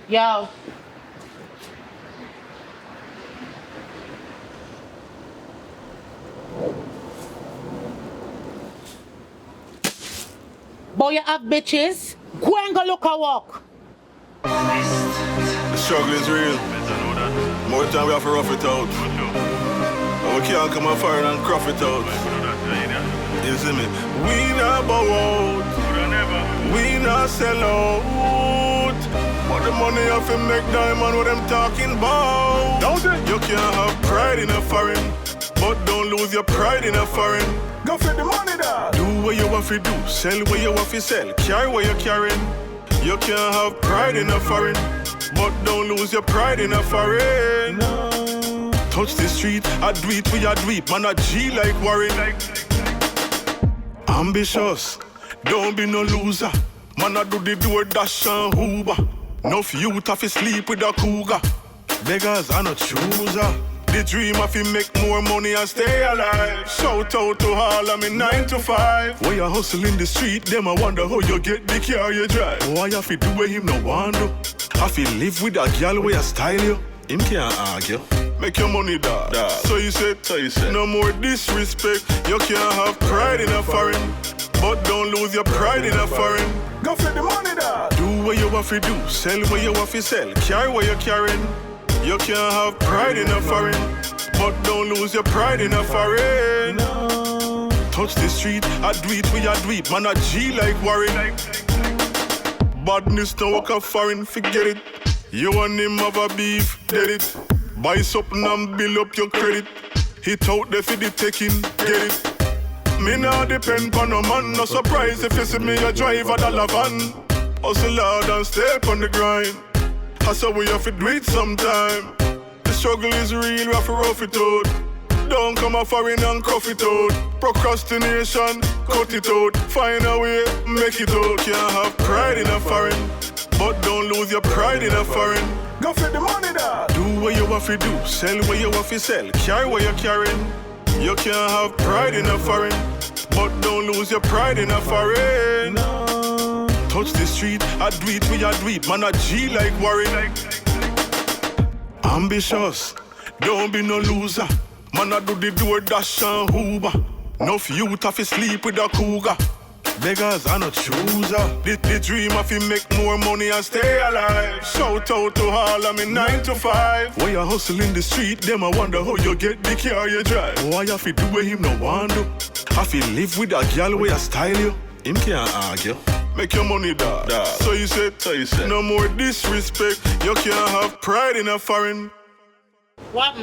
Yo. Boy, you have bitches? Go and go look a walk. The struggle is real. More time we have to rough it out. And we can't come and fire and cruff it out. You see me? We not bow out. We not sell out. But the money have to make diamond what I'm talking about. Don't it? You can't have pride in a foreign, but don't lose your pride in a foreign. Go for the money there. Do what you want to do, sell what you want to sell, carry what you're carrying. You can't have pride in a foreign, but don't lose your pride in a foreign. No. Touch the street, I do it where I do it, man, I G like Warren. Ambitious, don't be no loser. Man, I do the door dash and Uber. Enough youth have to sleep with a cougar. Beggars are not chooser. The dream of to make more money and stay alive. Shout out to all of me 9 to 5. Why you hustle in the street, them I wonder how you get the car you drive. Why you fi do what him no want do? I fi live with a girl where you style you. Him can't argue. Make your money dog. So you said, no more disrespect. You can't have pride in a foreign, but don't lose your pride in a foreign. Go for the money dog. Do what you want to do, sell what you want to sell, carry what you're carrying. You can't have pride in a foreign, but don't lose your pride in a foreign. No. Touch the street, I do it where I do it, man, I G like Warren. Badness don't work a foreign, forget it. You and him have a beef, dead it. Buy something and build up your credit. Hit out there for the taking, get it. Me nah depend on no man, no surprise if you see me a drive a dollar van. Hustle hard and stay on the grind. That's how we have to do it sometime. The struggle is real, we have to rough it out. Don't come a foreign and cuff it out. Procrastination, cut it out. Find a way, make it out. Can't have pride in a foreign, but don't lose your pride in a foreign. Go for the money there. Do what you want to do, sell what you want to sell, carry what you're carrying. You can't have pride in a foreign, but don't lose your pride in a foreign. No. Touch the street, I do it where I do it, man, I G like Warren. Ambitious, don't be no loser. Man, I do the door dash and Uber. Enough youth have to sleep with a cougar. Beggars are not chooser. The dream of to make more money and stay alive. Shout out to all of me 9 to 5. Why you hustle in the street, them I wonder how you get the car you drive. Why you fi do what him no want do? I fi live with a girl where you style you. Him can't argue. Make your money dog. So you said, no more disrespect. You can't have pride in a foreign. What?